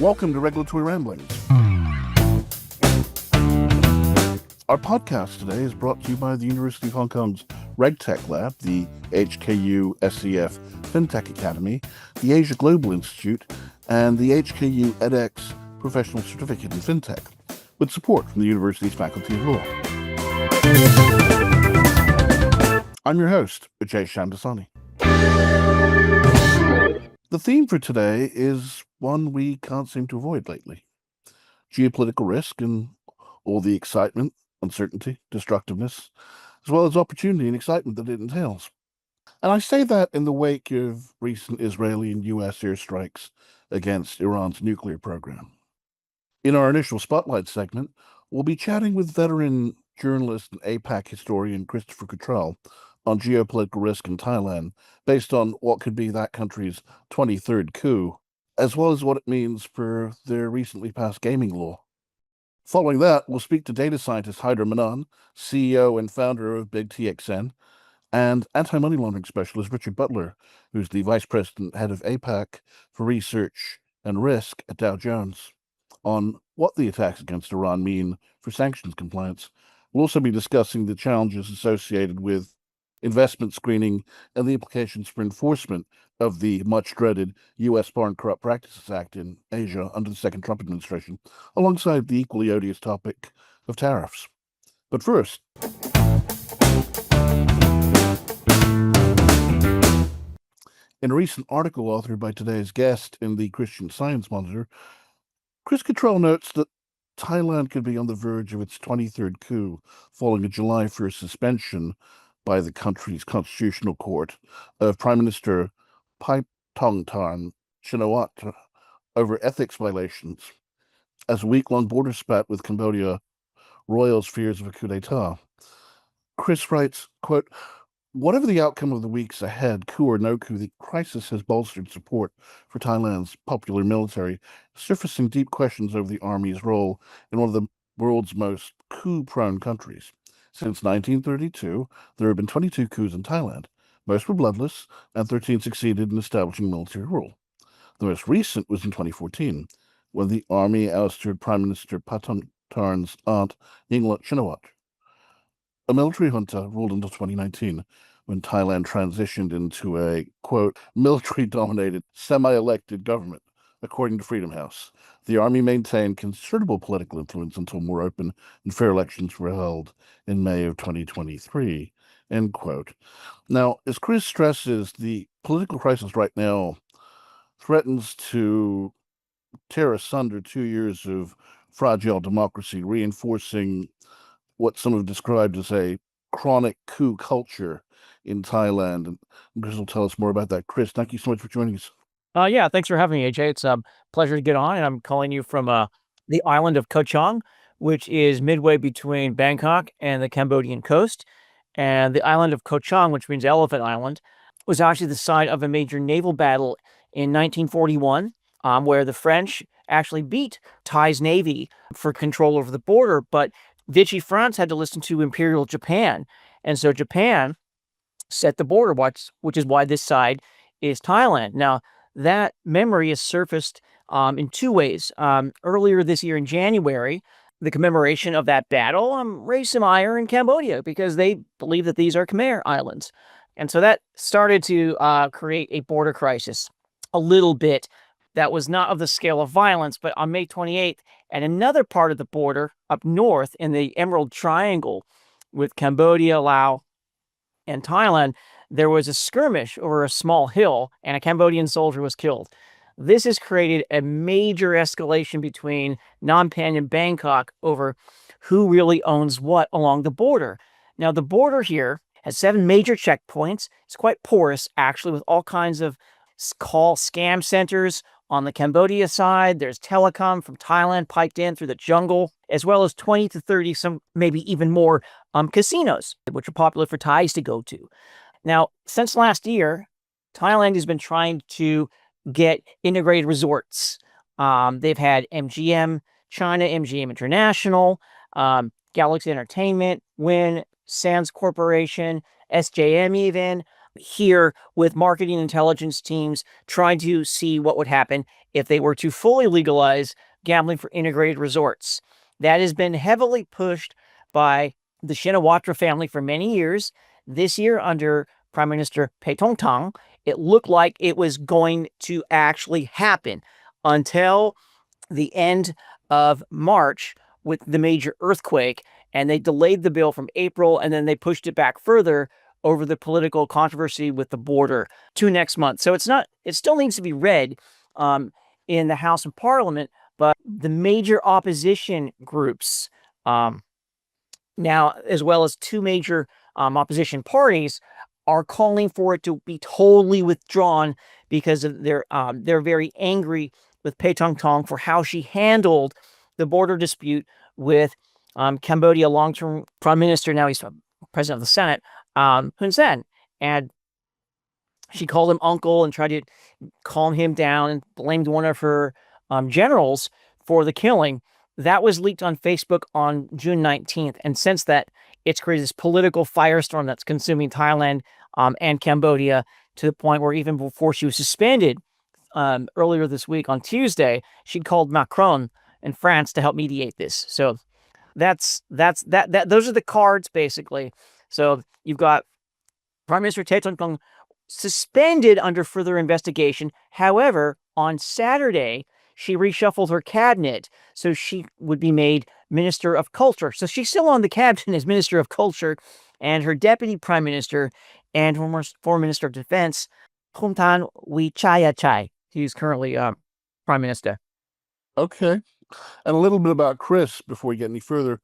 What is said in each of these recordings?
Welcome to Regulatory Ramblings. Our podcast today is brought to you by the University of Hong Kong's RegTech Lab, the HKU SCF FinTech Academy, the Asia Global Institute, and the HKU edX Professional Certificate in FinTech, with support from the university's Faculty of Law. I'm your host, Ajay Shamdasani. The theme for today is one we can't seem to avoid lately: geopolitical risk and all the excitement, uncertainty, destructiveness, as well as opportunity and excitement that it entails. And I say that in the wake of recent Israeli and US airstrikes against Iran's nuclear program. In our initial Spotlight segment, we'll be chatting with veteran journalist and APAC historian Christopher Cottrell on geopolitical risk in Thailand, based on what could be that country's 23rd coup, as well as what it means for their recently passed gaming law. Following that, we'll speak to data scientist Haider Mannan, CEO and founder of Big TXN, and anti-money laundering specialist Richard Butler, who's the vice president head of APAC for research and risk at Dow Jones, on what the attacks against Iran mean for sanctions compliance. We'll also be discussing the challenges associated with investment screening and the implications for enforcement of the much-dreaded U.S. Foreign Corrupt Practices Act in Asia under the second Trump administration, alongside the equally odious topic of tariffs. But first, in a recent article authored by today's guest in the Christian Science Monitor, Chris Cottrell notes that Thailand could be on the verge of its 23rd coup, following a July 1st suspension by the country's constitutional court of Prime Minister Paetongtarn Shinawatra over ethics violations, as a week-long border spat with Cambodia roils fears of a coup d'etat. Chris writes, quote, "Whatever the outcome of the weeks ahead, coup or no coup, the crisis has bolstered support for Thailand's popular military, surfacing deep questions over the army's role in one of the world's most coup-prone countries. Since 1932, there have been 22 coups in Thailand. Most were bloodless, and 13 succeeded in establishing military rule. The most recent was in 2014, when the army ousted Prime Minister Paetongtarn's aunt, Yingluck Shinawatra. A military junta ruled until 2019, when Thailand transitioned into a, quote, military-dominated, semi-elected government, according to Freedom House. The army maintained considerable political influence until more open and fair elections were held in May of 2023, end quote." Now, as Chris stresses, the political crisis right now threatens to tear asunder 2 years of fragile democracy, reinforcing what some have described as a chronic coup culture in Thailand. And Chris will tell us more about that. Chris, thank you so much for joining us. Yeah, thanks for having me, AJ. It's a pleasure to get on, and I'm calling you from the island of Koh Chang, which is midway between Bangkok and the Cambodian coast. And the island of Koh Chang, which means Elephant Island, was actually the site of a major naval battle in 1941, where the French actually beat Thai's navy for control over the border, but Vichy France had to listen to Imperial Japan. And so Japan set the border, which is why this side is Thailand. Now, that memory is surfaced in two ways. Earlier this year in January, the commemoration of that battle raised some ire in Cambodia because they believe that these are Khmer islands. And so that started to create a border crisis a little bit that was not of the scale of violence. But on May 28th, at another part of the border up north in the Emerald Triangle with Cambodia, Laos, and Thailand, there was a skirmish over a small hill, and a Cambodian soldier was killed. This has created a major escalation between Phnom Penh and Bangkok over who really owns what along the border. Now, the border here has 7 major checkpoints. It's quite porous, actually, with all kinds of call scam centers. On the Cambodia side, there's telecom from Thailand piped in through the jungle, as well as 20 to 30, some maybe even more, casinos, which are popular for Thais to go to. Now, since last year, Thailand has been trying to get integrated resorts. They've had MGM China, MGM International, Galaxy Entertainment, Wynn, Sands Corporation, SJM even. here with marketing intelligence teams trying to see what would happen if they were to fully legalize gambling for integrated resorts. That has been heavily pushed by the Shinawatra family for many years. This year, under Prime Minister Paetongtarn, it looked like it was going to actually happen until the end of March with the major earthquake, and they delayed the bill from April, and then they pushed it back further over the political controversy with the border to next month. So it still needs to be read in the House of Parliament, but the major opposition groups, now, as well as two major opposition parties, are calling for it to be totally withdrawn because of they're very angry with Paetongtarn for how she handled the border dispute with Cambodia long-term prime minister, now he's president of the Senate, Hun Sen. And she called him uncle and tried to calm him down and blamed one of her generals for the killing. That was leaked on Facebook on June 19th. And since that, it's created this political firestorm that's consuming Thailand and Cambodia to the point where even before she was suspended earlier this week on Tuesday, she called Macron in France to help mediate this. So those are the cards, basically. So you've got Prime Minister Paetongtarn suspended under further investigation. However, on Saturday, she reshuffled her cabinet so she would be made Minister of Culture. So she's still on the cabinet as Minister of Culture, and her deputy prime minister and former Minister of Defense, Phumtham Wechayachai, who's currently prime minister. Okay. And a little bit about Chris before we get any further.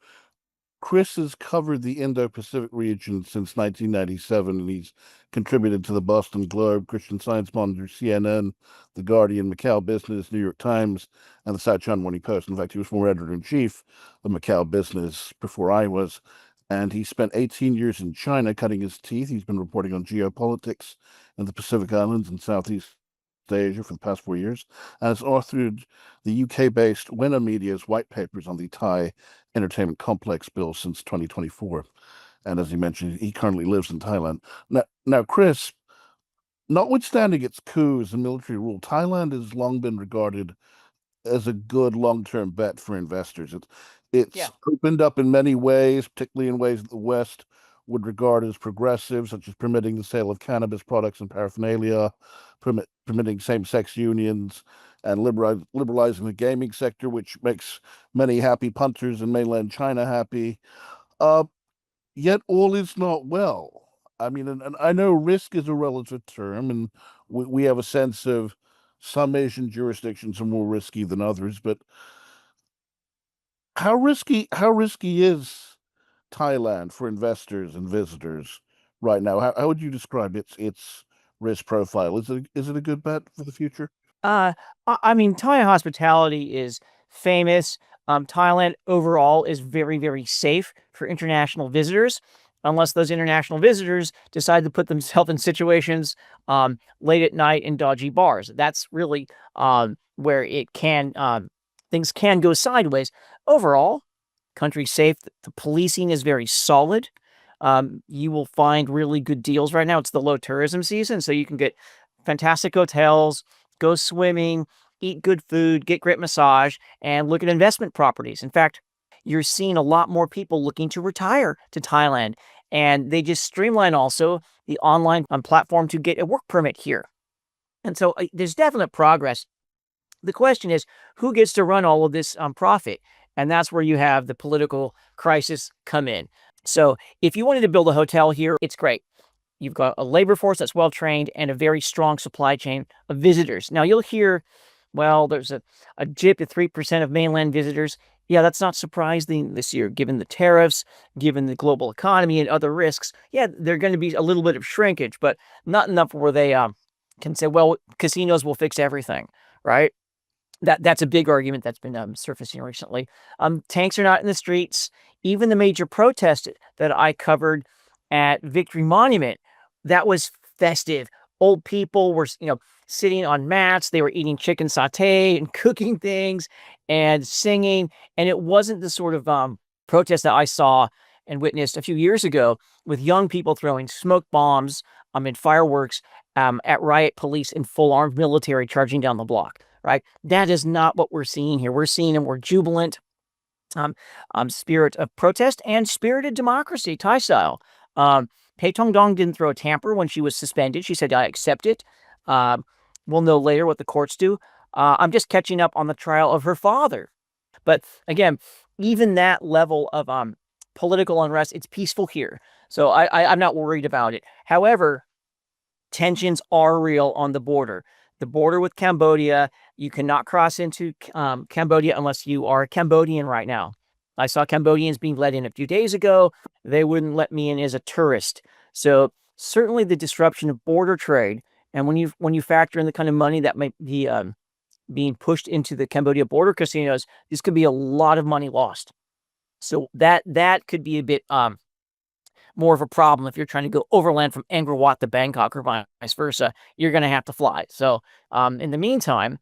Chris has covered the Indo-Pacific region since 1997, and he's contributed to the Boston Globe, Christian Science Monitor, CNN, The Guardian, Macau Business, New York Times, and the South China Morning Post. In fact, he was former editor-in-chief of Macau Business before I was, and he spent 18 years in China cutting his teeth. He's been reporting on geopolitics in the Pacific Islands and Southeast Asia for the past 4 years, and has authored the UK-based Winner Media's white papers on the Thai entertainment complex bill since 2024. And as he mentioned, he currently lives in Thailand. Now, Chris, notwithstanding its coups and military rule, Thailand has long been regarded as a good long-term bet for investors. It's opened up in many ways, particularly in ways that the West would regard as progressive, such as permitting the sale of cannabis products and paraphernalia, permitting same-sex unions, and liberalizing the gaming sector, which makes many happy punters in mainland China happy. Yet all is not well. I mean, and I know risk is a relative term, and we have a sense of some Asian jurisdictions are more risky than others, but how risky is Thailand for investors and visitors right now? How would you describe its risk profile? Is it a good bet for the future? I mean, Thai hospitality is famous. Thailand overall is very, very safe for international visitors, unless those international visitors decide to put themselves in situations late at night in dodgy bars. That's really where things can go sideways. Overall, country's safe. The policing is very solid. You will find really good deals right now. It's the low tourism season, so you can get fantastic hotels, go swimming, eat good food, get great massage, and look at investment properties. In fact, you're seeing a lot more people looking to retire to Thailand, and they just streamline also the online platform to get a work permit here. And so there's definite progress. The question is, who gets to run all of this profit? And that's where you have the political crisis come in. So if you wanted to build a hotel here, it's great. You've got a labor force that's well-trained and a very strong supply chain of visitors. Now, you'll hear, well, there's a dip of 3% of mainland visitors. Yeah, that's not surprising this year, given the tariffs, given the global economy and other risks. Yeah, there's going to be a little bit of shrinkage, but not enough where they can say, well, casinos will fix everything, right? That's a big argument that's been surfacing recently. Tanks are not in the streets. Even the major protest that I covered at Victory Monument, that was festive. Old people were, sitting on mats. They were eating chicken satay and cooking things and singing. And it wasn't the sort of protest that I saw and witnessed a few years ago with young people throwing smoke bombs in fireworks, at riot police and full armed military charging down the block, right? That is not what we're seeing here. We're seeing a more jubilant spirit of protest and spirited democracy, Thai style. Paetongtarn didn't throw a tamper when she was suspended. She said, I accept it. We'll know later what the courts do. I'm just catching up on the trial of her father. But again, even that level of political unrest, it's peaceful here. So I'm not worried about it. However, tensions are real on the border. The border with Cambodia, you cannot cross into Cambodia unless you are a Cambodian right now. I saw Cambodians being let in a few days ago. They wouldn't let me in as a tourist. So certainly the disruption of border trade, and when you factor in the kind of money that might be being pushed into the Cambodia border casinos, this could be a lot of money lost. So that could be a bit more of a problem if you're trying to go overland from Angkor Wat to Bangkok or vice versa. You're going to have to fly. So in the meantime,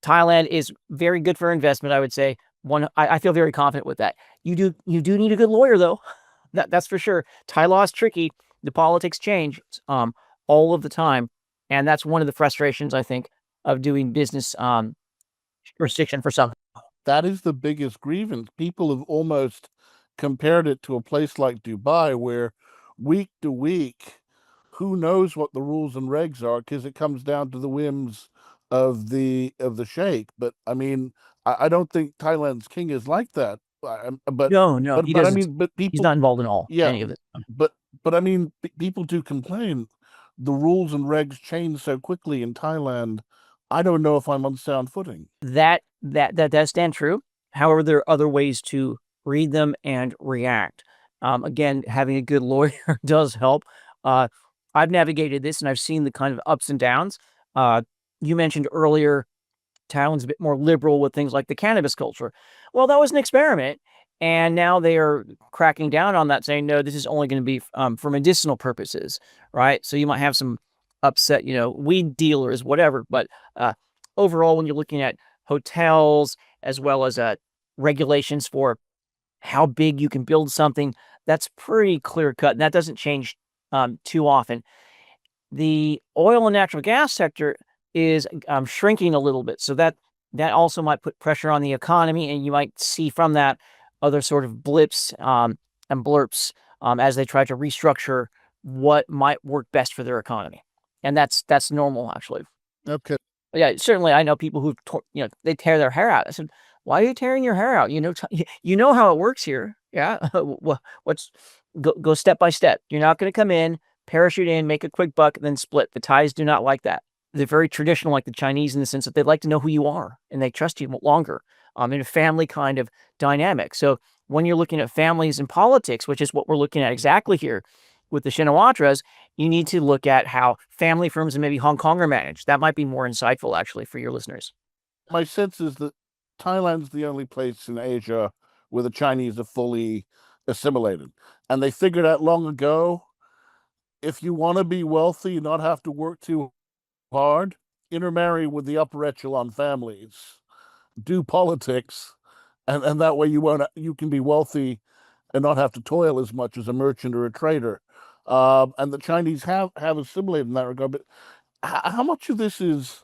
Thailand is very good for investment, I would say. I feel very confident with that. You do need a good lawyer, though. That's for sure. Thai law is tricky. The politics change all of the time. And that's one of the frustrations, I think, of doing business jurisdiction for some. That is the biggest grievance. People have almost compared it to a place like Dubai, where week to week, who knows what the rules and regs are, because it comes down to the whims of the sheikh. But I mean, I don't think Thailand's king is like that. But No, he doesn't. I mean, but people, he's not involved in any of it. But I mean, people do complain. The rules and regs change so quickly in Thailand. I don't know if I'm on sound footing. That does stand true. However, there are other ways to read them and react. Again, having a good lawyer does help. I've navigated this and I've seen the kind of ups and downs. You mentioned earlier, Thailand's a bit more liberal with things like the cannabis culture. Well, that was an experiment. And now they are cracking down on that, saying, no, this is only going to be for medicinal purposes, right? So you might have some upset, weed dealers, whatever. But overall, when you're looking at hotels as well as regulations for how big you can build something, that's pretty clear cut. And that doesn't change too often. The oil and natural gas sector is shrinking a little bit. So that also might put pressure on the economy. And you might see from that other sort of blips and blurps as they try to restructure what might work best for their economy. And that's normal, actually. Okay. Yeah, certainly I know people who they tear their hair out. I said, why are you tearing your hair out? You know how it works here. Yeah. Go step by step. You're not going to come in, parachute in, make a quick buck, then split. The Thais do not like that. They're very traditional, like the Chinese, in the sense that they like to know who you are and they trust you longer in a family kind of dynamic. So when you're looking at families and politics, which is what we're looking at exactly here with the Shinawatras, you need to look at how family firms and maybe Hong Kong are managed. That might be more insightful, actually, for your listeners. My sense is that Thailand's the only place in Asia where the Chinese are fully assimilated. And they figured out long ago, if you want to be wealthy and not have to work too hard, intermarry with the upper echelon families, do politics, and that way you can be wealthy and not have to toil as much as a merchant or a trader. And the Chinese have assimilated in that regard. But how much of this is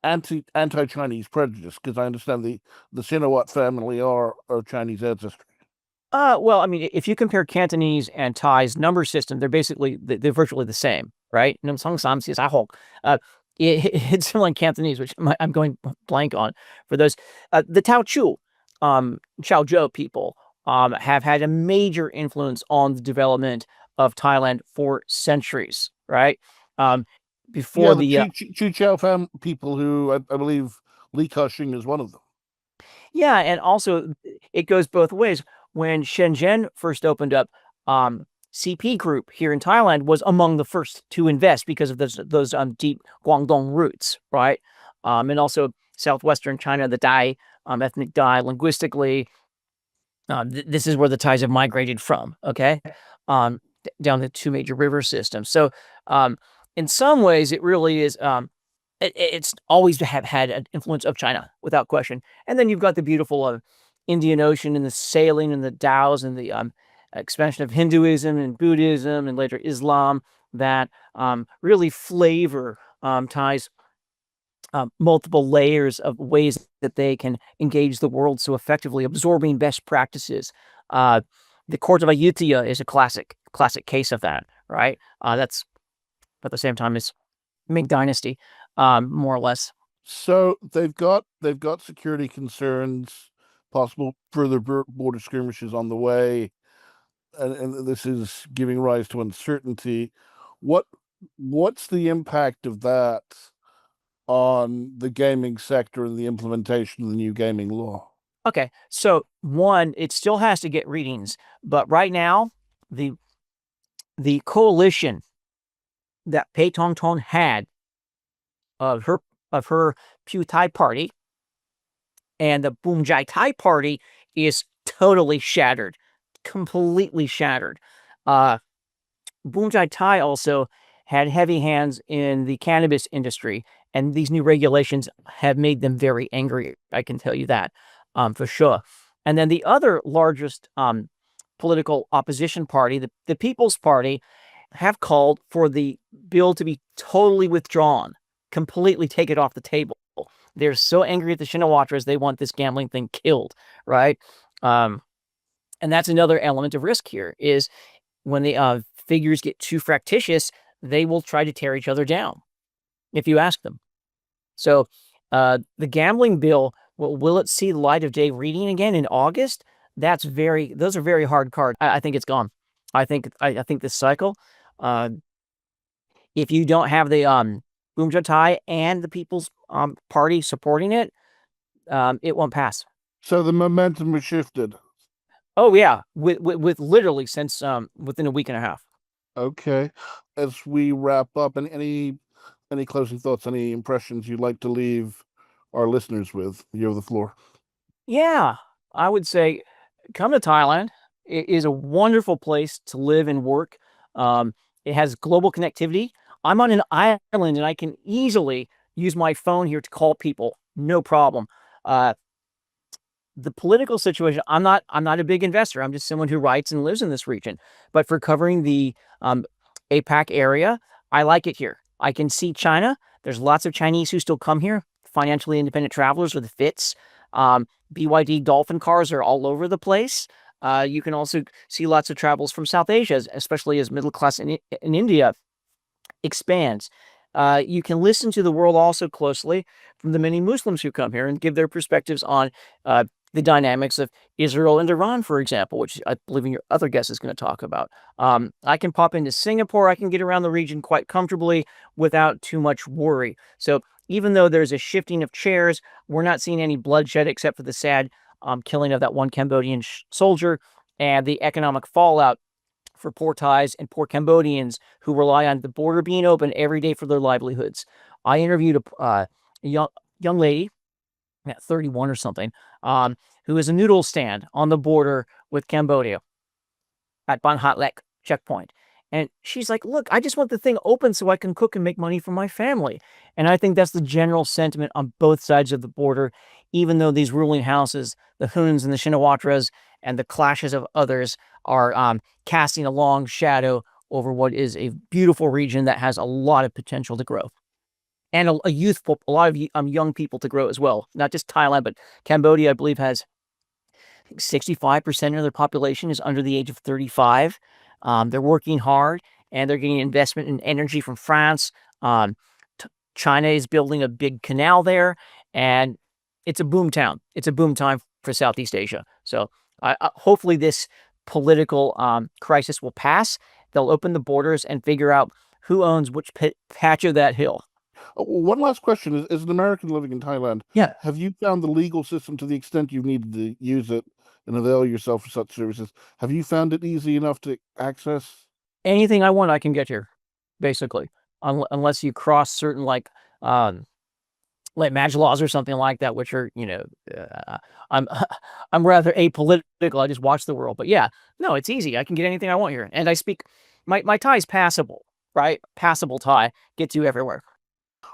anti-Chinese prejudice? Because I understand the Shinawat family are of Chinese ancestry. Well, I mean, if you compare Cantonese and Thai's number system, they're virtually the same, right? It's similar in Cantonese, which I'm going blank on for those. The Teochew, Chao Zhou people have had a major influence on the development of Thailand for centuries, right? Before the Chu Chao people, who I believe Li Ka-shing is one of them. Yeah, and also it goes both ways. When Shenzhen first opened up, CP Group here in Thailand was among the first to invest because of those deep Guangdong roots, right? And also southwestern China, the Dai, ethnic Dai, linguistically, this is where the Thais have migrated from, okay? Down the two major river systems. So in some ways, it really is, it's always had an influence of China, without question. And then you've got the beautiful Indian Ocean and the sailing and the dhows and the expansion of Hinduism and Buddhism and later Islam. that really flavor Thai's multiple layers of ways that they can engage the world so effectively, absorbing best practices. The Court of Ayutthaya is a classic case of that, right? That's at the same time as Ming Dynasty, more or less. So they've got security concerns, possible further border skirmishes on the way, and this is giving rise to uncertainty. What's the impact of that on the gaming sector and the implementation of the new gaming law? Okay, so one, it still has to get readings, but right now, the coalition that Paetongtarn had of her Pheu Thai party and the Boom Jai Thai party is totally shattered, completely shattered. Boom Jai Thai also had heavy hands in the cannabis industry, and these new regulations have made them very angry. I can tell you that for sure. And then the other largest political opposition party, the People's Party, have called for the bill to be totally withdrawn, completely take it off the table. They're so angry at the Shinawatras, they want this gambling thing killed, right? And that's another element of risk here, is when the figures get too fractious, they will try to tear each other down, if you ask them. So the gambling bill, will it see the light of day reading again in August? Those are very hard cards. I think it's gone. I think this cycle, if you don't have the Boom Jai Thai and the People's Party supporting it, it won't pass. So the momentum has shifted. Oh yeah, with literally since within a week and a half. Okay. As we wrap up, and any closing thoughts, any impressions you'd like to leave our listeners with? You have the floor. Yeah, I would say come to Thailand. It is a wonderful place to live and work. It has global connectivity. I'm on an island and I can easily use my phone here to call people, no problem. The political situation, I'm not a big investor. I'm just someone who writes and lives in this region. But for covering the APAC area, I like it here. I can see China. There's lots of Chinese who still come here, financially independent travelers with fits. BYD Dolphin cars are all over the place. You can also see lots of travels from South Asia, especially as middle class in India expands. You can listen to the world also closely from the many Muslims who come here and give their perspectives on the dynamics of Israel and Iran, for example, which I believe your other guest is going to talk about. I can pop into Singapore. I can get around the region quite comfortably without too much worry. So even though there's a shifting of chairs, we're not seeing any bloodshed except for the sad killing of that one Cambodian soldier and the economic fallout for poor Thais and poor Cambodians who rely on the border being open every day for their livelihoods. I interviewed a young lady, at 31 or something, who is a noodle stand on the border with Cambodia at Ban Hat Lek checkpoint. And she's like, look, I just want the thing open so I can cook and make money for my family. And I think that's the general sentiment on both sides of the border, even though these ruling houses, the Huns and the Shinawatras and the clashes of others are casting a long shadow over what is a beautiful region that has a lot of potential to grow. And a lot of young people to grow as well. Not just Thailand, but Cambodia, I believe, has 65% of their population is under the age of 35. They're working hard, and they're getting investment in energy from France. China is building a big canal there, and it's a boom town. It's a boom time for Southeast Asia. So hopefully this political crisis will pass. They'll open the borders and figure out who owns which patch of that hill. One last question is: as an American living in Thailand, Yeah. have you found the legal system, to the extent you've needed to use it and avail yourself of such services, have you found it easy enough to access? Anything I want, I can get here, basically, unless you cross certain like match laws or something like that, which are I'm I'm rather apolitical. I just watch the world, but yeah, no, it's easy. I can get anything I want here, and I speak my Thai is passable, right? Passable Thai, gets you everywhere.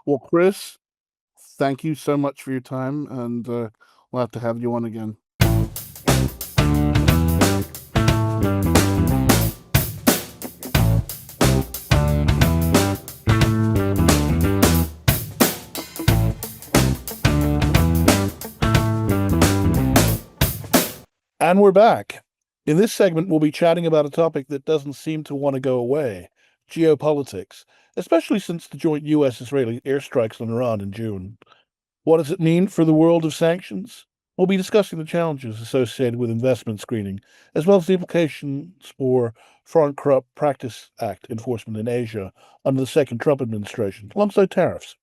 Well, Chris, thank you so much for your time, and we'll have to have you on again. And we're back. In this segment, we'll be chatting about a topic that doesn't seem to want to go away, geopolitics, especially since the joint US-Israeli airstrikes on Iran in June. What does it mean for the world of sanctions? We'll be discussing the challenges associated with investment screening, as well as the implications for Foreign Corrupt Practice Act enforcement in Asia under the second Trump administration, alongside tariffs.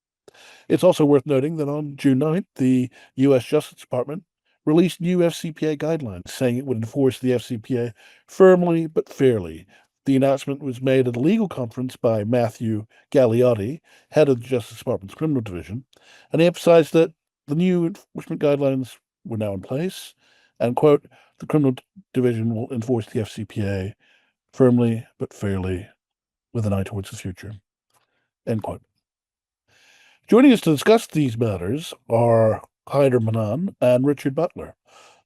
It's also worth noting that on June 9th, the U.S. Justice Department released new FCPA guidelines saying it would enforce the FCPA firmly but fairly. The announcement was made at a legal conference by Matthew Galliotti, head of the Justice Department's criminal division, and he emphasized that the new enforcement guidelines were now in place, and, quote, the criminal division will enforce the FCPA firmly but fairly with an eye towards the future, end quote. Joining us to discuss these matters are Haider Mannan and Richard Butler.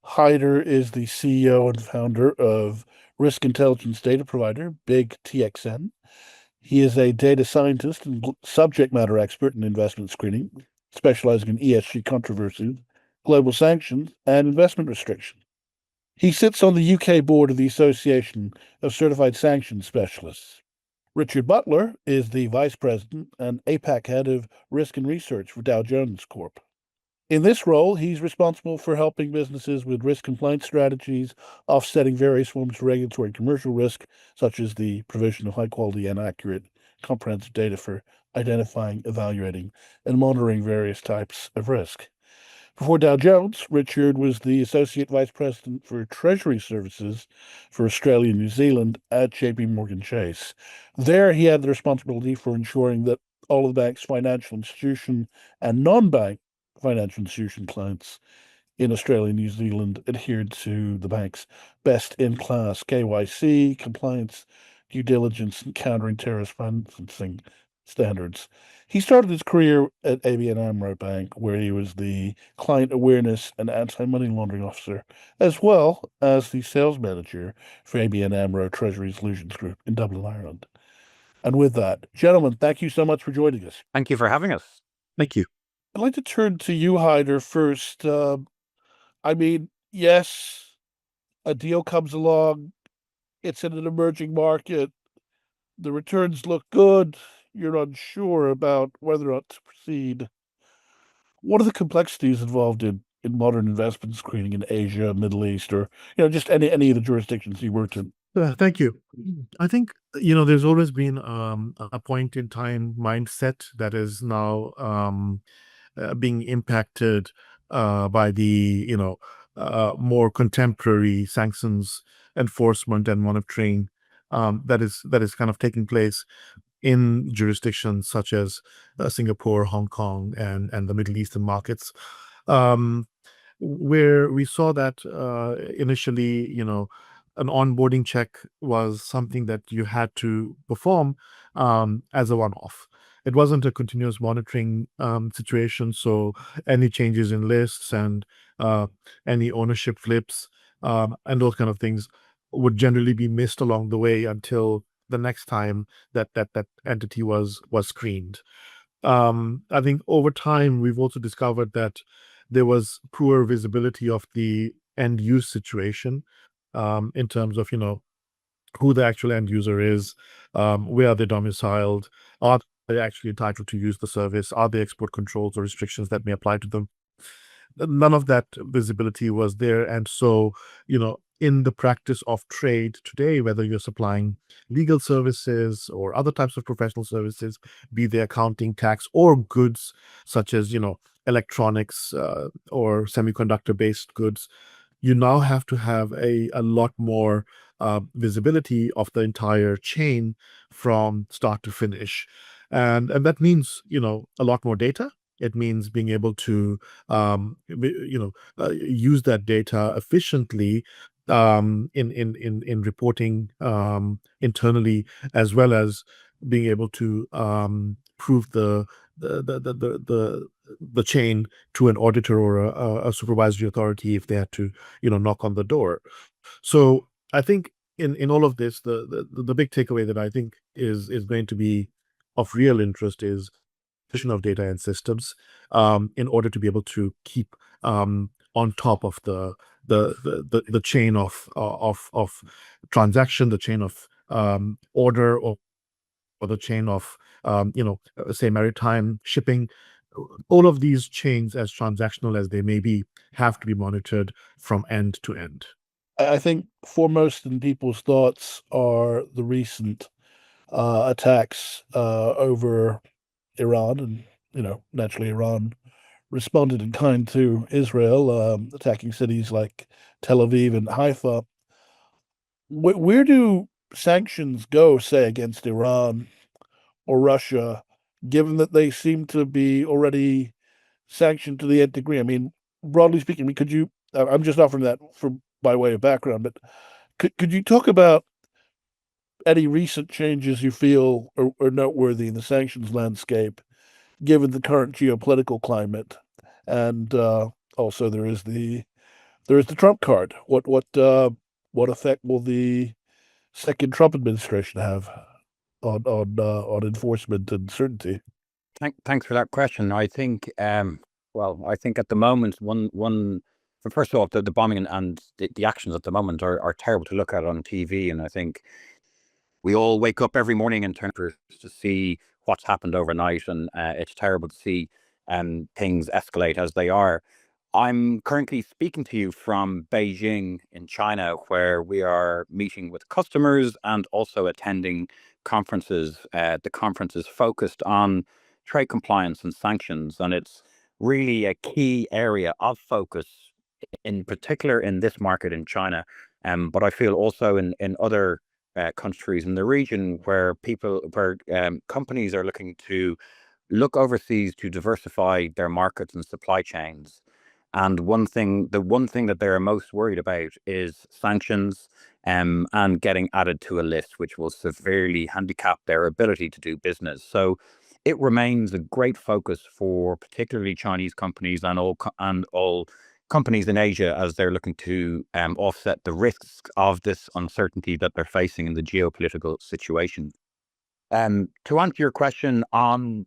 Haider is the CEO and founder of risk intelligence data provider, Big TXN. He is a data scientist and subject matter expert in investment screening, specializing in ESG controversies, global sanctions, and investment restrictions. He sits on the UK board of the Association of Certified Sanctions Specialists. Richard Butler is the Vice President and APAC Head of Risk and Research for Dow Jones Corp. In this role, he's responsible for helping businesses with risk compliance strategies, offsetting various forms of regulatory and commercial risk, such as the provision of high-quality and accurate comprehensive data for identifying, evaluating, and monitoring various types of risk. Before Dow Jones, Richard was the Associate Vice President for Treasury Services for Australia and New Zealand at JP Morgan Chase. There, he had the responsibility for ensuring that all of the bank's financial institution and non-bank financial institution clients in Australia and New Zealand adhered to the bank's best-in-class KYC, compliance, due diligence, and countering terrorist financing standards. He started his career at ABN AMRO Bank, where he was the client awareness and anti-money laundering officer, as well as the sales manager for ABN AMRO Treasury Solutions Group in Dublin, Ireland. And with that, gentlemen, thank you so much for joining us. Thank you for having us. Thank you. I'd like to turn to you, Haider, first. Yes, a deal comes along. It's in an emerging market. The returns look good. You're unsure about whether or not to proceed. What are the complexities involved in modern investment screening in Asia, Middle East, or just any of the jurisdictions you worked in? Thank you. I think there's always been a point in time mindset that is now being impacted by the more contemporary sanctions enforcement and monitoring that is kind of taking place in jurisdictions such as Singapore, Hong Kong, and the Middle Eastern markets, where we saw that initially, an onboarding check was something that you had to perform as a one-off. It wasn't a continuous monitoring situation, so any changes in lists and any ownership flips and those kind of things would generally be missed along the way until the next time that entity was screened. I think over time we've also discovered that there was poor visibility of the end use situation in terms of who the actual end user is, where are they domiciled, are they actually entitled to use the service, are there export controls or restrictions that may apply to them. None of that visibility was there, and so in the practice of trade today, whether you're supplying legal services or other types of professional services, be they accounting, tax, or goods such as electronics or semiconductor-based goods, you now have to have a lot more visibility of the entire chain from start to finish, and that means a lot more data. It means being able to use that data efficiently in reporting internally, as well as being able to prove the chain to an auditor or a supervisory authority if they had to knock on the door. So I think in all of this, the big takeaway that I think is going to be of real interest is of data and systems in order to be able to keep on top of the chain of transaction, the chain of order, or the chain of say maritime shipping. All of these chains, as transactional as they may be, have to be monitored from end to end. I think foremost in people's thoughts are the recent attacks over Iran, and naturally Iran responded in kind to Israel, attacking cities like Tel Aviv and Haifa. Where do sanctions go, say, against Iran or Russia, given that they seem to be already sanctioned to the nth degree? I mean, broadly speaking, could you? I'm just offering that by way of background, but could you talk about any recent changes you feel are noteworthy in the sanctions landscape, given the current geopolitical climate, and also there is the Trump card. What effect will the second Trump administration have on enforcement and certainty? Thanks for that question. I think, I think at the moment, first of all, the bombing and the actions at the moment are terrible to look at on TV. And I think we all wake up every morning and turn to see what's happened overnight. And it's terrible to see things escalate as they are. I'm currently speaking to you from Beijing in China, where we are meeting with customers and also attending conferences. The conference is focused on trade compliance and sanctions, and it's really a key area of focus, in particular in this market in China, but I feel also in other countries in the region where companies are looking to look overseas to diversify their markets and supply chains. And the one thing that they're most worried about is sanctions and getting added to a list, which will severely handicap their ability to do business. So it remains a great focus for particularly Chinese companies and all companies in Asia as they're looking to offset the risks of this uncertainty that they're facing in the geopolitical situation. To answer your question on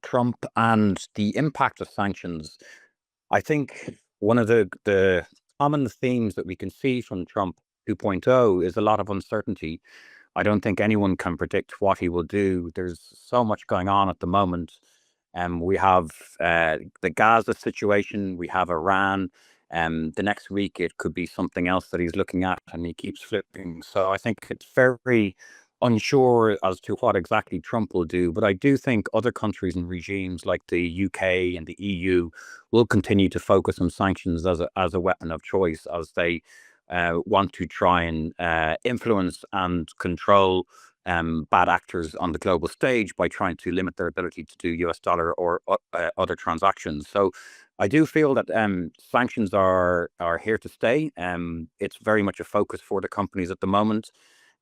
Trump and the impact of sanctions, I think one of the common themes that we can see from Trump 2.0 is a lot of uncertainty. I don't think anyone can predict what he will do. There's so much going on at the moment. We have the Gaza situation, we have Iran. The next week it could be something else that he's looking at, and he keeps flipping. So I think it's very unsure as to what exactly Trump will do. But I do think other countries and regimes like the UK and the EU will continue to focus on sanctions as a weapon of choice, as they want to try and influence and control bad actors on the global stage by trying to limit their ability to do US dollar or other transactions. So I do feel that sanctions are here to stay. It's very much a focus for the companies at the moment.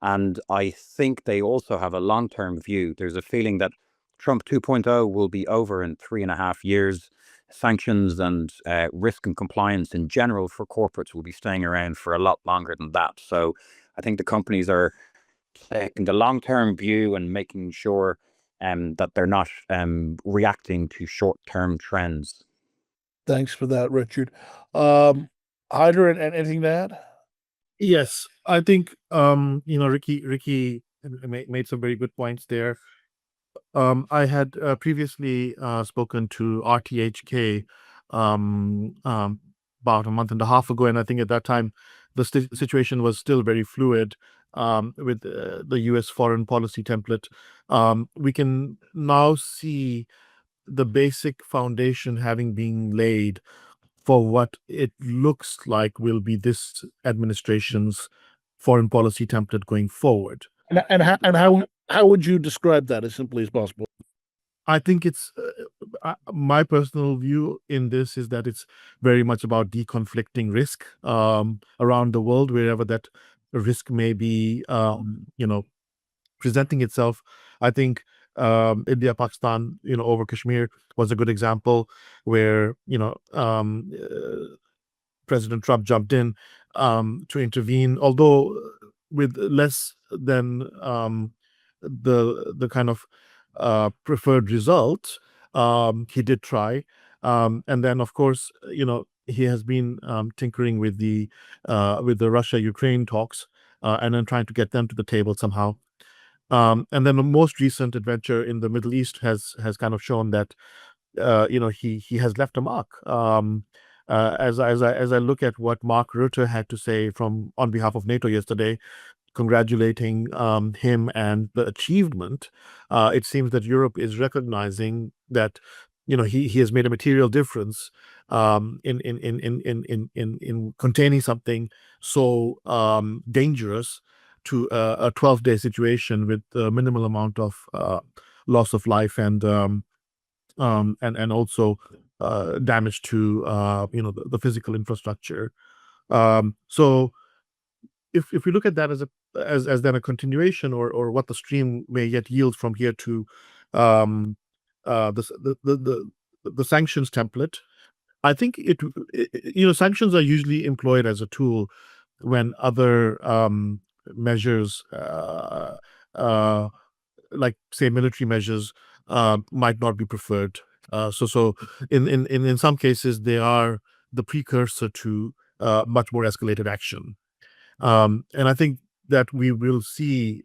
And I think they also have a long-term view. There's a feeling that Trump 2.0 will be over in 3.5 years. Sanctions and risk and compliance in general for corporates will be staying around for a lot longer than that. So I think the companies are taking the long-term view and making sure that they're not reacting to short-term trends. Thanks for that, Richard. Haider, and anything to add? Yes, I think Ricky made some very good points there. I had previously spoken to RTHK about a month and a half ago, and I think at that time the situation was still very fluid with the U.S. foreign policy template. We can now see the basic foundation having been laid for what it looks like will be this administration's foreign policy template going forward. And how would you describe that as simply as possible? I think it's my personal view in this is that it's very much about deconflicting risk around the world, wherever that risk may be, presenting itself. I think India, Pakistan, over Kashmir was a good example where, President Trump jumped in to intervene, although with less than the kind of preferred result. He did try. And then, of course, he has been tinkering with the Russia-Ukraine talks and then trying to get them to the table somehow. And then the most recent adventure in the Middle East has kind of shown that he has left a mark. As I look at what Mark Rutte had to say on behalf of NATO yesterday, congratulating him and the achievement, it seems that Europe is recognizing that he has made a material difference in containing something so dangerous to a 12-day situation with a minimal amount of loss of life and also damage to the physical infrastructure. So if we look at that as then a continuation or what the stream may yet yield from here to the sanctions template, I think sanctions are usually employed as a tool when other measures like say military measures might not be preferred. So in some cases they are the precursor to much more escalated action. And I think that we will see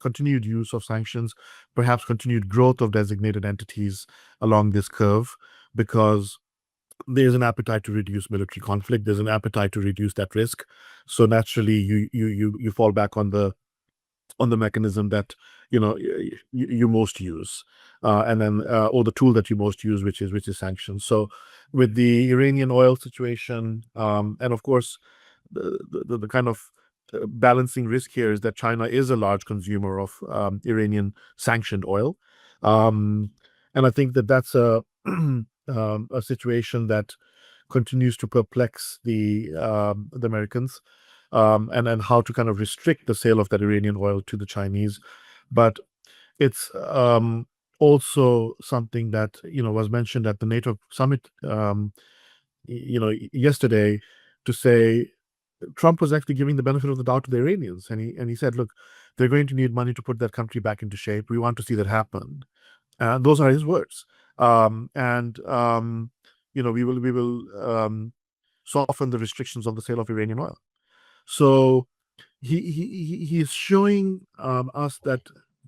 continued use of sanctions, perhaps continued growth of designated entities along this curve, because there's an appetite to reduce military conflict. There's an appetite to reduce that risk. So naturally, you fall back on the mechanism that you most use, and then or the tool that you most use, which is sanctions. So with the Iranian oil situation, and of course the kind of balancing risk here is that China is a large consumer of Iranian sanctioned oil, and I think that that's a situation that continues to perplex the Americans, and how to kind of restrict the sale of that Iranian oil to the Chinese. But it's also something that was mentioned at the NATO summit yesterday, to say Trump was actually giving the benefit of the doubt to the Iranians, and he said, look, they're going to need money to put that country back into shape. We want to see that happen. Those are his words. We will soften the restrictions on the sale of Iranian oil. So he is showing us that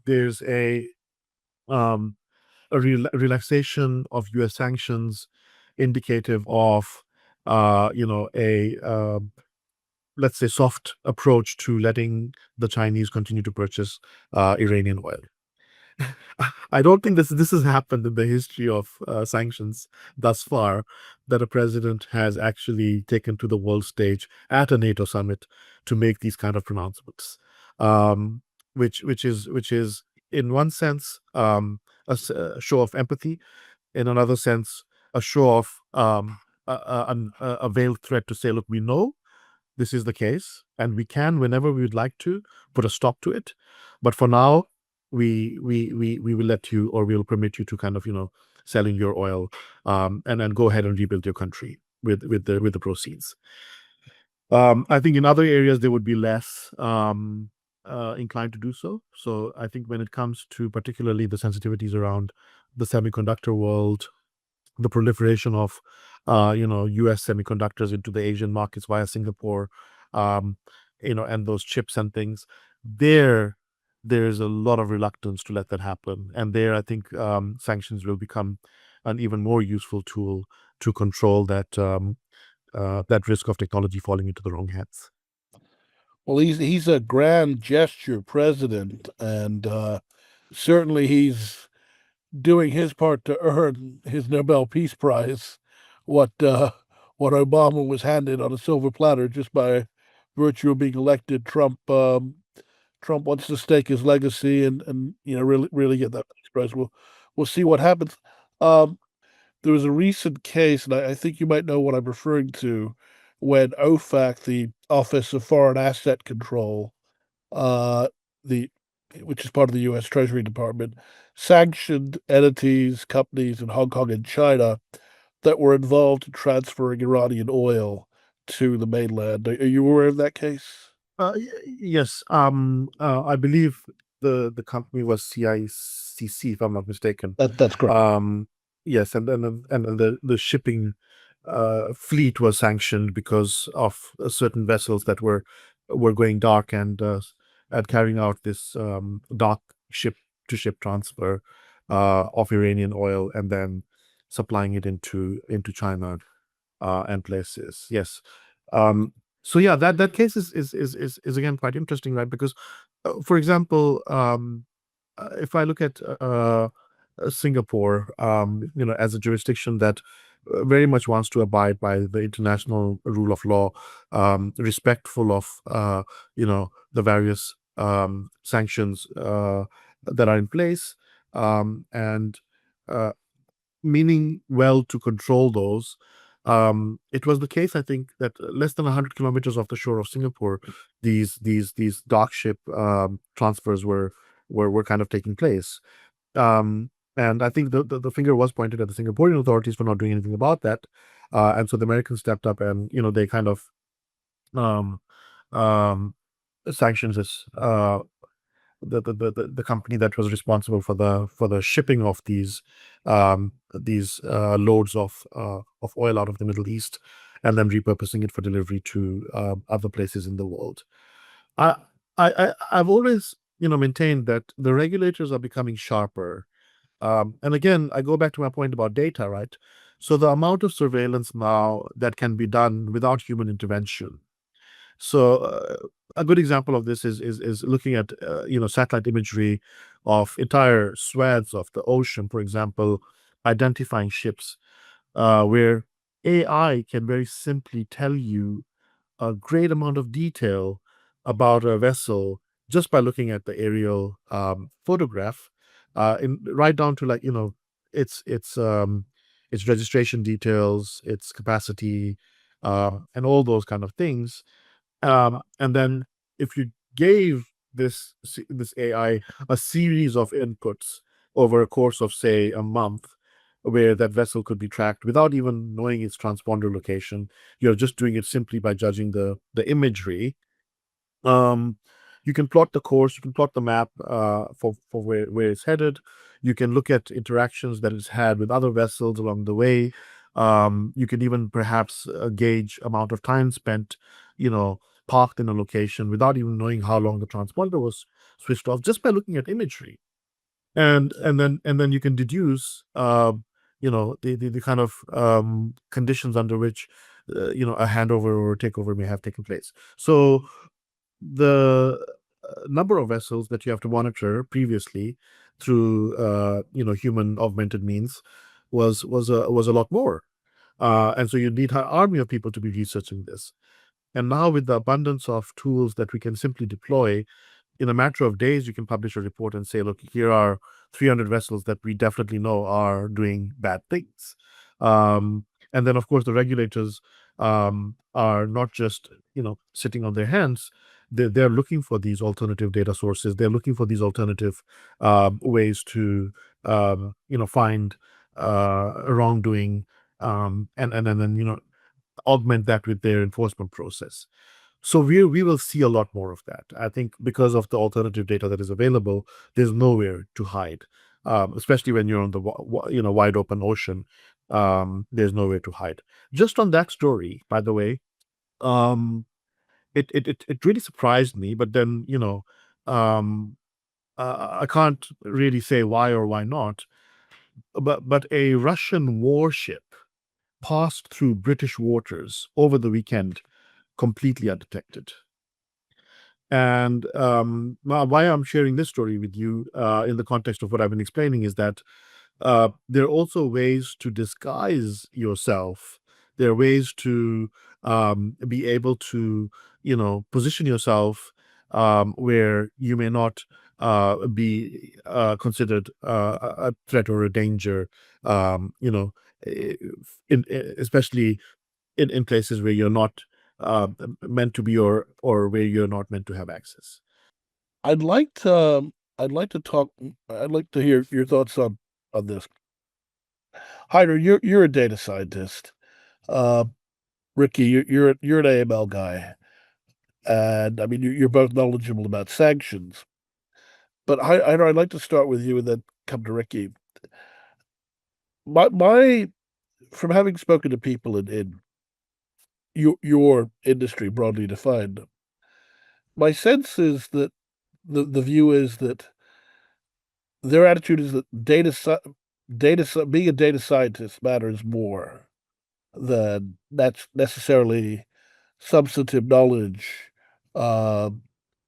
there's a relaxation of U.S. sanctions indicative of let's say soft approach to letting the Chinese continue to purchase Iranian oil. I don't think this has happened in the history of sanctions thus far, that a president has actually taken to the world stage at a NATO summit to make these kind of pronouncements, which is in one sense a show of empathy, in another sense a show of a veiled threat to say, look, we know this is the case, and we can, whenever we would like to, put a stop to it. But for now, we will let you, or we will permit you to kind of selling your oil, and then go ahead and rebuild your country with the proceeds. I think in other areas they would be less inclined to do so. So I think when it comes to particularly the sensitivities around the semiconductor world, the proliferation of US semiconductors into the Asian markets via Singapore, and those chips and things, there's a lot of reluctance to let that happen. And there I think sanctions will become an even more useful tool to control that risk of technology falling into the wrong hands. Well, he's a grand gesture president, and certainly he's doing his part to earn his Nobel Peace Prize. What Obama was handed on a silver platter just by virtue of being elected. Trump wants to stake his legacy and really get that Peace Prize. We'll see what happens. There was a recent case, and I think you might know what I'm referring to, when OFAC, the Office of Foreign Asset Control, which is part of the U.S. Treasury Department, sanctioned entities, companies in Hong Kong and China that were involved in transferring Iranian oil to the mainland. Are you aware of that case? Yes. I believe the company was CICC, if I'm not mistaken. That's correct. Yes, and then the shipping fleet was sanctioned because of certain vessels that were going dark and carrying out this dark ship-to-ship transfer of Iranian oil and then supplying it into China and places. Yes. So yeah, that case is again quite interesting, right? Because, for example, if I look at Singapore, as a jurisdiction that very much wants to abide by the international rule of law, respectful of the various sanctions that are in place, and meaning well to control those. It was the case, I think, that less than 100 kilometers off the shore of Singapore, these dark ship transfers were kind of taking place. And I think the finger was pointed at the Singaporean authorities for not doing anything about that. And so the Americans stepped up and, they kind of sanctions this the company that was responsible for the shipping of these loads of oil out of the Middle East and then repurposing it for delivery to other places in the world. I've always maintained that the regulators are becoming sharper. And again, I go back to my point about data, right? So the amount of surveillance now that can be done without human intervention. So a good example of this is looking at satellite imagery of entire swaths of the ocean, for example, identifying ships, where AI can very simply tell you a great amount of detail about a vessel just by looking at the aerial photograph, right down to its registration details, its capacity, and all those kind of things. And then if you gave this AI a series of inputs over a course of, say, a month, where that vessel could be tracked without even knowing its transponder location, you're just doing it simply by judging the imagery. You can plot the course, you can plot the map for where it's headed. You can look at interactions that it's had with other vessels along the way. You can even perhaps gauge amount of time spent, parked in a location without even knowing how long the transponder was switched off, just by looking at imagery. And then you can deduce the kind of conditions under which a handover or takeover may have taken place. So the number of vessels that you have to monitor previously through human augmented means was a lot more, and so you need an army of people to be researching this. And now, with the abundance of tools that we can simply deploy, in a matter of days, you can publish a report and say, look, here are 300 vessels that we definitely know are doing bad things. And then, of course, the regulators are not just, sitting on their hands. They're looking for these alternative data sources. They're looking for these alternative ways to, find wrongdoing, and then, augment that with their enforcement process. So we will see a lot more of that. I think because of the alternative data that is available, there's nowhere to hide, especially when you're on the wide open ocean. There's nowhere to hide. Just on that story, by the way, it really surprised me. But then I can't really say why or why not. But a Russian warship passed through British waters over the weekend, completely undetected. And why I'm sharing this story with you in the context of what I've been explaining is that there are also ways to disguise yourself. There are ways to be able to, position yourself where you may not be considered a threat or a danger, especially in places where you're not meant to be, or where you're not meant to have access. I'd like to hear your thoughts on this. Haider, you're a data scientist. Ricky, you're an AML guy, and I mean you're both knowledgeable about sanctions. But Haider, I'd like to start with you and then come to Ricky. My from having spoken to people in your industry broadly defined, my sense is that the view is that their attitude is that being a data scientist matters more than that's necessarily substantive knowledge uh,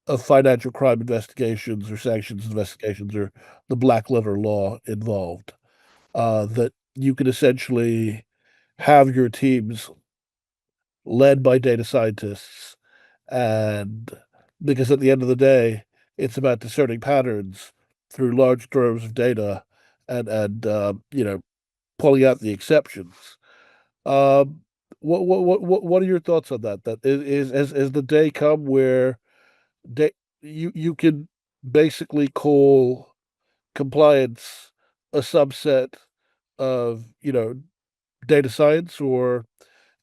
of financial crime investigations or sanctions investigations or the black letter law involved. That you can essentially have your teams led by data scientists, and because at the end of the day, it's about discerning patterns through large droves of data and pulling out the exceptions. Um, what are your thoughts on that? That is as the day come where da you can basically call compliance a subset of, data science, or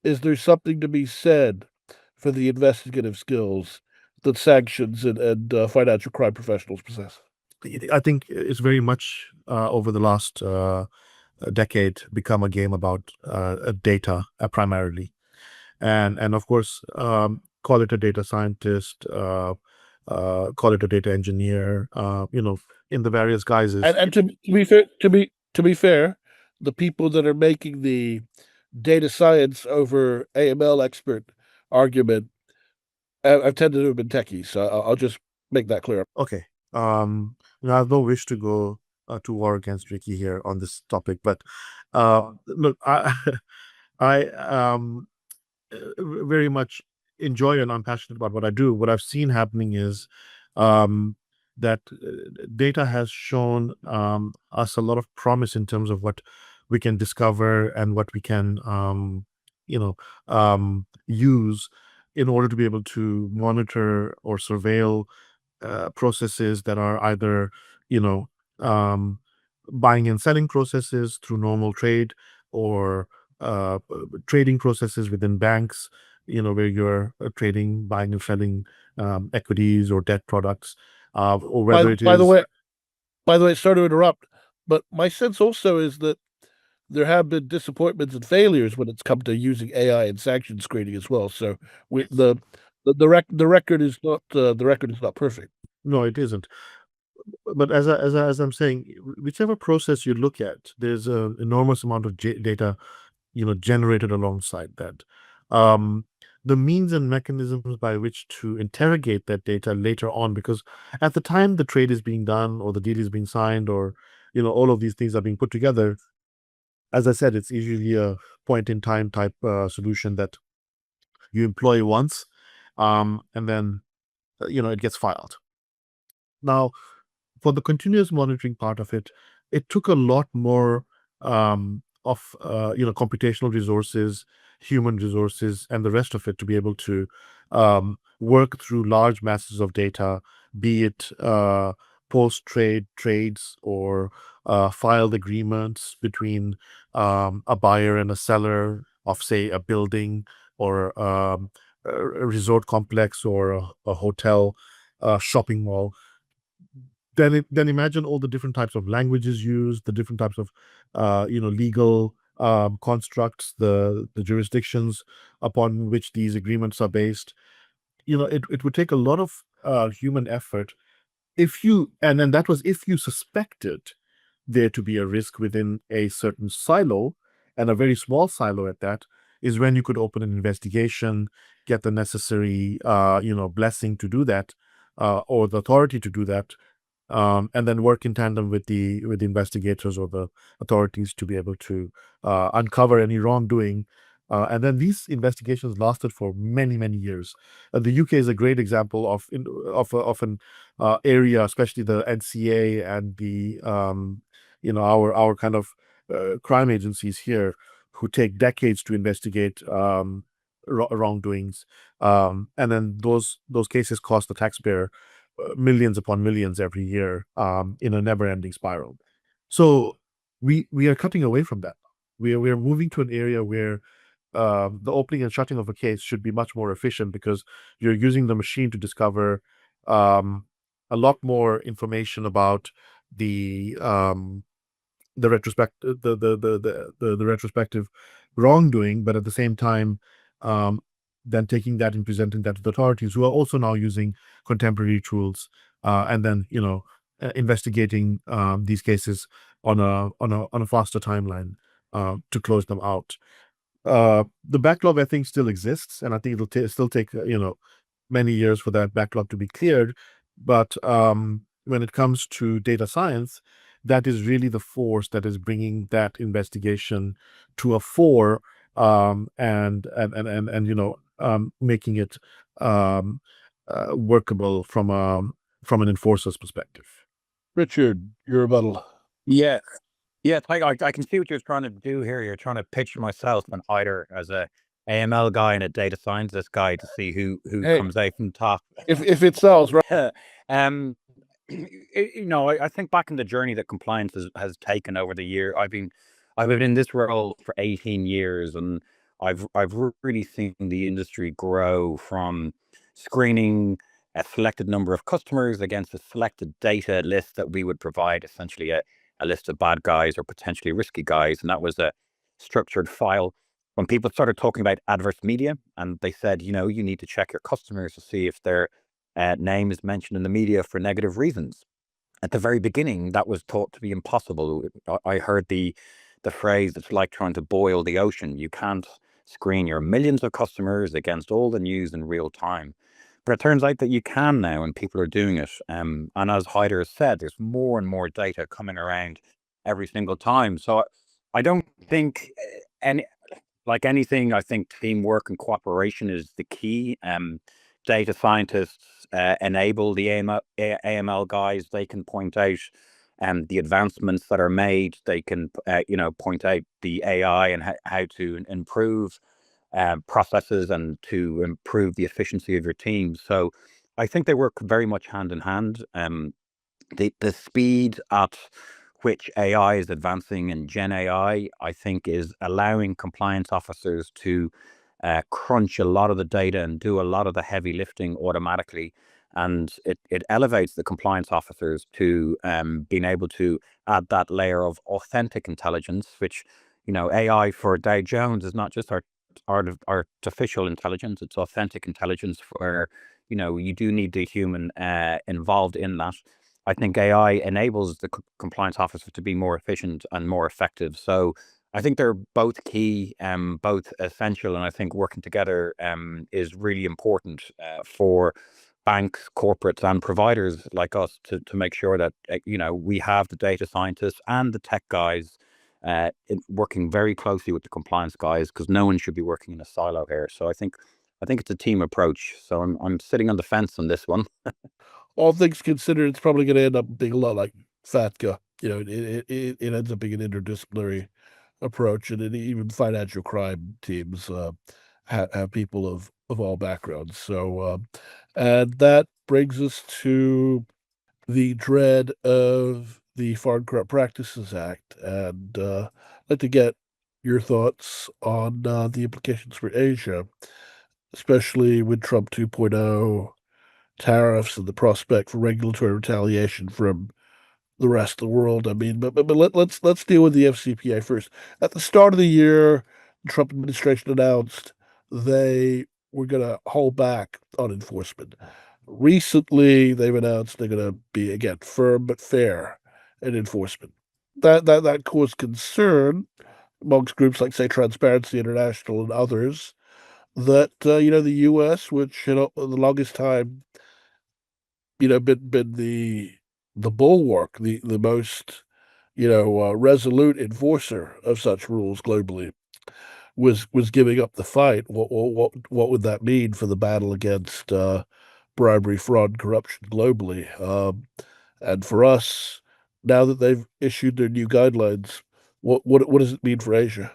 is there something to be said for the investigative skills that sanctions and financial crime professionals possess? I think it's very much over the last decade become a game about data primarily, and of course, call it a data scientist, call it a data engineer, in the various guises. And to be fair, the people that are making the data science over AML expert argument I've tended to have been techies, so I'll just make that clear. Okay. I have no wish to go to war against Ricky here on this topic, but look, I very much enjoy and I'm passionate about what I do. What I've seen happening is that data has shown us a lot of promise in terms of what we can discover and what we can, use in order to be able to monitor or surveil processes that are either, you know, um, buying and selling processes through normal trade, or trading processes within banks, where you're trading, buying and selling equities or debt products, or whether it By the is. way, sorry to interrupt, but my sense also is that there have been disappointments and failures when it's come to using AI and sanction screening as well. So we, the record is not perfect. No, it isn't. But as I'm saying, whichever process you look at, there's an enormous amount of data, generated alongside that. The means and mechanisms by which to interrogate that data later on, because at the time the trade is being done or the deal is being signed, or all of these things are being put together, as I said, it's usually a point in time type solution that you employ once, and then it gets filed. Now, for the continuous monitoring part of it, it took a lot more of computational resources, human resources, and the rest of it to be able to work through large masses of data, be it post-trade trades or filed agreements between a buyer and a seller of, say, a building or a resort complex or a hotel, shopping mall. Then imagine all the different types of languages used, the different types of legal constructs, the jurisdictions upon which these agreements are based. It would take a lot of human effort if you, and then that was if you suspected there to be a risk within a certain silo, and a very small silo at that, is when you could open an investigation, get the necessary blessing to do that, or the authority to do that, and then work in tandem with the investigators or the authorities to be able to uncover any wrongdoing. And then these investigations lasted for many, many years. The UK is a great example of an area, especially the NCA and the our kind of crime agencies here, who take decades to investigate wrongdoings, and then those cases cost the taxpayer millions upon millions every year, in a never-ending spiral. So we are cutting away from that. We are moving to an area where the opening and shutting of a case should be much more efficient, because you're using the machine to discover a lot more information about the the retrospective wrongdoing, but at the same time, then taking that and presenting that to the authorities, who are also now using contemporary tools, and then investigating these cases on a faster timeline to close them out. The backlog, I think, still exists, and I think it'll still take many years for that backlog to be cleared. But when it comes to data science, that is really the force that is bringing that investigation to a fore, and making it workable from an enforcer's perspective. Richard, your rebuttal. Yeah. Yeah, I can see what you're trying to do here. You're trying to picture myself and Haider as a AML guy and a data scientist guy to see who Hey, comes out from top. If it sells, right? I think back in the journey that compliance has taken over the year. I've been in this role for 18 years, and I've really seen the industry grow from screening a selected number of customers against a selected data list that we would provide, essentially a list of bad guys or potentially risky guys, and that was a structured file. When people started talking about adverse media, and they said, you need to check your customers to see if their name is mentioned in the media for negative reasons. At the very beginning, that was thought to be impossible. I heard the phrase, it's like trying to boil the ocean. You can't screen your millions of customers against all the news in real time. But it turns out that you can now, and people are doing it. And as Haider has said, there's more and more data coming around every single time. So I don't think like anything, I think teamwork and cooperation is the key. Data scientists enable the AML guys. They can point out the advancements that are made. They can point out the AI and how to improve processes and to improve the efficiency of your team. So I think they work very much hand in hand. The speed at which AI is advancing in Gen AI, I think, is allowing compliance officers to crunch a lot of the data and do a lot of the heavy lifting automatically. And it elevates the compliance officers to being able to add that layer of authentic intelligence, which, AI for Dow Jones is not just artificial intelligence, it's authentic intelligence where, you do need the human involved in that. I think AI enables the compliance officer to be more efficient and more effective. So I think they're both key, both essential, and I think working together is really important for banks, corporates, and providers like us to make sure that we have the data scientists and the tech guys working very closely with the compliance guys, because no one should be working in a silo here. So I think it's a team approach. So I'm sitting on the fence on this one. All things considered, it's probably going to end up being a lot like FATCA. It ends up being an interdisciplinary approach, and even financial crime teams have people of all backgrounds. So, and that brings us to the dread of the Foreign Corrupt Practices Act, and I'd like to get your thoughts on the implications for Asia, especially with Trump 2.0, tariffs, and the prospect for regulatory retaliation from the rest of the world. I mean, but let's deal with the FCPA first. At the start of the year, the Trump administration announced they were going to hold back on enforcement. Recently, they've announced they're going to be again firm but fair in enforcement. That caused concern amongst groups like, say, Transparency International and others that the U.S., which the longest time been the bulwark, the most resolute enforcer of such rules globally, was giving up the fight. What would that mean for the battle against bribery, fraud, and corruption globally? And for us, now that they've issued their new guidelines, what does it mean for Asia?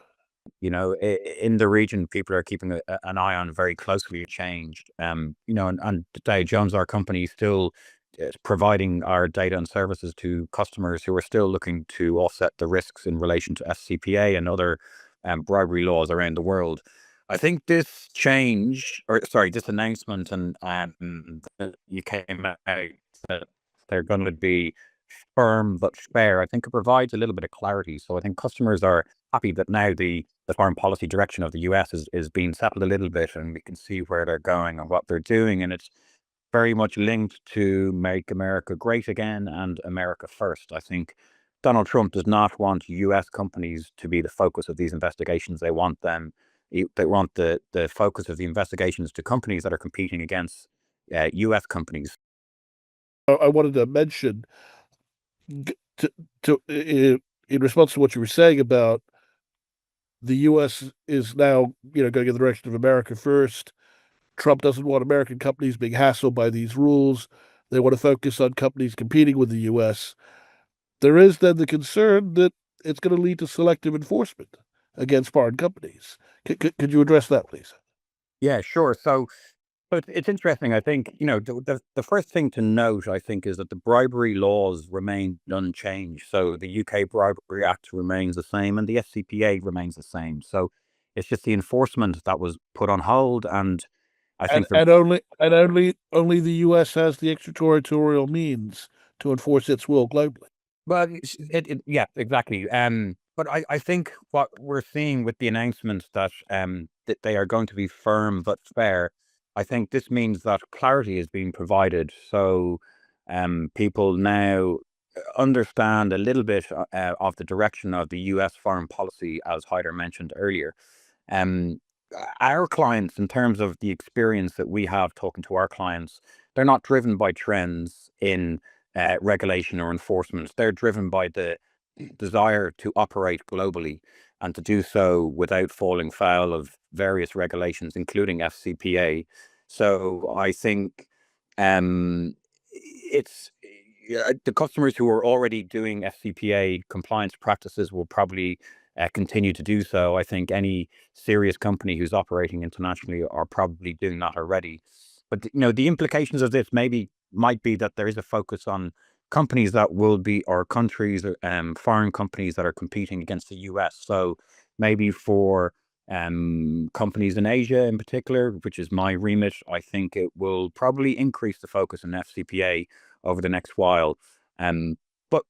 In the region, people are keeping an eye on very closely changed. And Dow Jones, our company, still providing our data and services to customers who are still looking to offset the risks in relation to FCPA and other bribery laws around the world. I think this announcement and you came out that they're going to be firm but fair, I think it provides a little bit of clarity. So I think customers are happy that now the foreign policy direction of the US is being settled a little bit, and we can see where they're going and what they're doing. And it's very much linked to Make America Great Again and America First. I think Donald Trump does not want US companies to be the focus of these investigations. They want they want the focus of the investigations to companies that are competing against US companies. I wanted to mention in response to what you were saying about the U.S. is now, going in the direction of America first. Trump doesn't want American companies being hassled by these rules. They want to focus on companies competing with the U.S. There is then the concern that it's going to lead to selective enforcement against foreign companies. Could you address that, please? Yeah, sure. But it's interesting. I think, the first thing to note, I think, is that the bribery laws remain unchanged. So the UK Bribery Act remains the same and the FCPA remains the same. So it's just the enforcement that was put on hold. And I think only the U.S. has the extraterritorial means to enforce its will globally. well, yeah, exactly. But I think what we're seeing with the announcement that they are going to be firm but fair, I think this means that clarity is being provided. So people now understand a little bit of the direction of the US foreign policy, as Haider mentioned earlier. Um, our clients, in terms of the experience that we have talking to our clients, they're not driven by trends in regulation or enforcement. They're driven by the desire to operate globally and to do so without falling foul of various regulations, including FCPA. So I think it's the customers who are already doing FCPA compliance practices will probably continue to do so. I think any serious company who's operating internationally are probably doing that already. But the implications of this might be that there is a focus on companies that will be, or countries, foreign companies that are competing against the US. So maybe for companies in Asia in particular, which is my remit, I think it will probably increase the focus on FCPA over the next while. But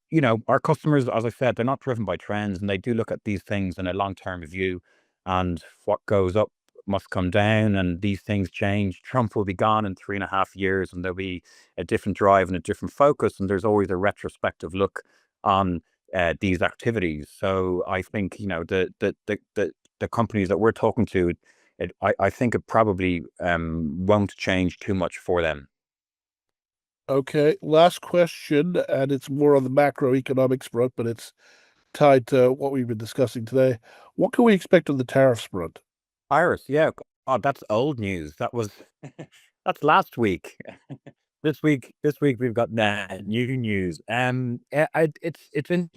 our customers, as I said, they're not driven by trends, and they do look at these things in a long-term view. And what goes up must come down, and these things change. Trump will be gone in 3.5 years, and there'll be a different drive and a different focus. And there's always a retrospective look on these activities. So I think the companies that we're talking to, I think it probably won't change too much for them. Okay, last question, and it's more on the macroeconomics front, but it's tied to what we've been discussing today. What can we expect on the tariffs front? Iris, yeah. Oh, that's old news. That's last week. This week we've got new news. It's in.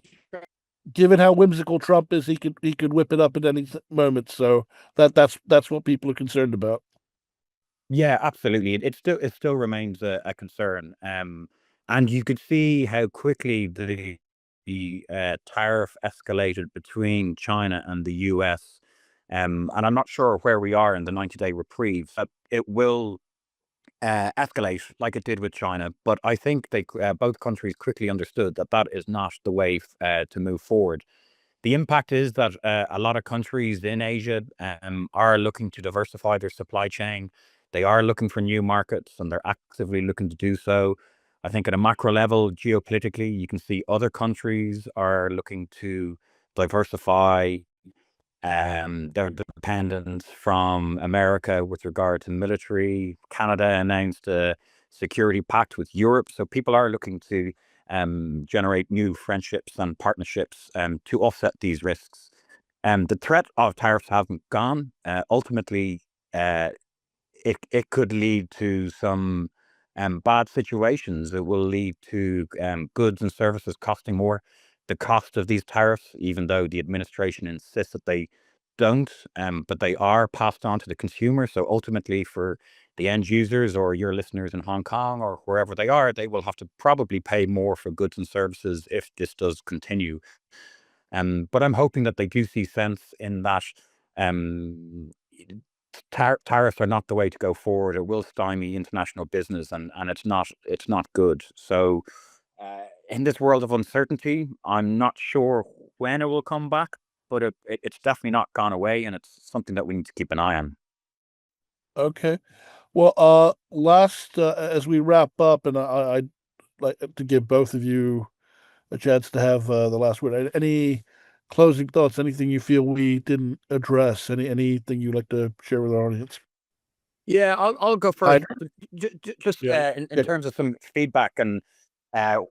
Given how whimsical Trump is, he could whip it up at any moment. So that's what people are concerned about. Yeah, absolutely. It still remains a concern. And you could see how quickly the tariff escalated between China and the US. And I'm not sure where we are in the 90-day reprieve. It will escalate like it did with China, but I think both countries quickly understood that is not the way to move forward. The impact is that a lot of countries in Asia are looking to diversify their supply chain. They are looking for new markets, and they're actively looking to do so. I think at a macro level, geopolitically, you can see other countries are looking to diversify their dependence from America with regard to military. Canada announced a security pact with Europe. So people are looking to generate new friendships and partnerships to offset these risks. The threat of tariffs hasn't gone. Ultimately, it could lead to some bad situations. It will lead to goods and services costing more. The cost of these tariffs, even though the administration insists that they don't, but they are passed on to the consumer. So ultimately, for the end users or your listeners in Hong Kong or wherever they are, they will have to probably pay more for goods and services if this does continue. But I'm hoping that they do see sense in that tariffs are not the way to go forward. It will stymie international business, and it's not good. So in this world of uncertainty, I'm not sure when it will come back, but it's definitely not gone away, and it's something that we need to keep an eye on. Okay. Well, last as we wrap up, and I'd like to give both of you a chance to have the last word. Any closing thoughts? Anything you feel we didn't address? Anything you'd like to share with our audience? Yeah, I'll go first. Haider? Just Yeah. in terms of some feedback and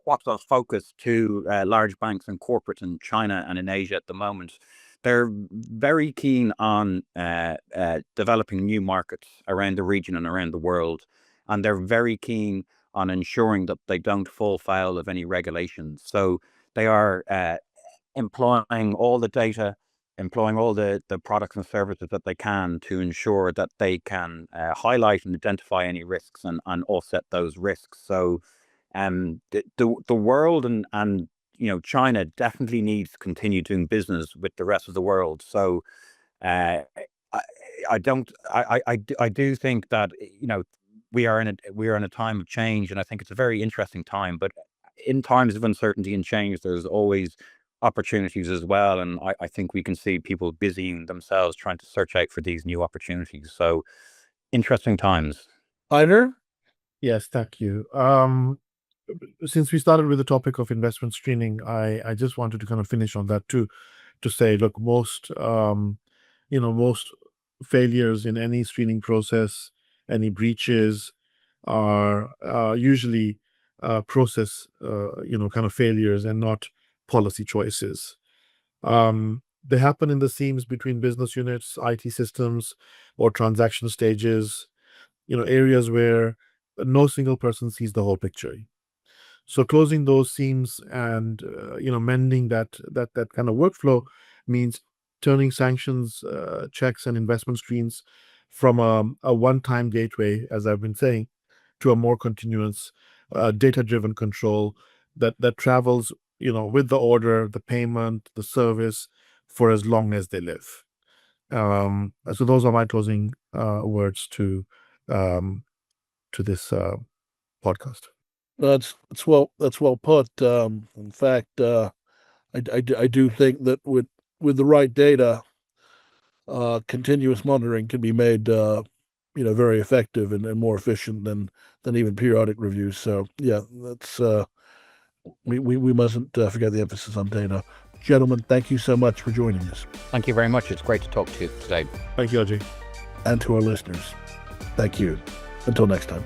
what's our focus to large banks and corporates in China and in Asia at the moment. They're very keen on developing new markets around the region and around the world, and they're very keen on ensuring that they don't fall foul of any regulations. So they are employing all the data, employing all the products and services that they can to ensure that they can highlight and identify any risks and offset those risks. So the world and China definitely needs to continue doing business with the rest of the world. So I do think that we are in a time of change, and I think it's a very interesting time. But in times of uncertainty and change, there's always opportunities as well, and I think we can see people busying themselves trying to search out for these new opportunities. So interesting times. Haider? Yes, thank you. Since we started with the topic of investment screening, I just wanted to kind of finish on that too, to say, look, most failures in any screening process, any breaches are usually process, kind of failures and not policy choices. They happen in the seams between business units, IT systems, or transaction stages, areas where no single person sees the whole picture. So closing those seams and mending that kind of workflow means turning sanctions checks and investment screens from a one-time gateway, as I've been saying, to a more continuous data-driven control that travels with the order, the payment, the service for as long as they live. So those are my closing words to this podcast. That's well put. In fact, I do think that with the right data, continuous monitoring can be made very effective and more efficient than even periodic reviews. So yeah, that's we mustn't forget the emphasis on data. Gentlemen, thank you so much for joining us. Thank you very much. It's great to talk to you today. Thank you, Ajay. And to our listeners, thank you. Until next time.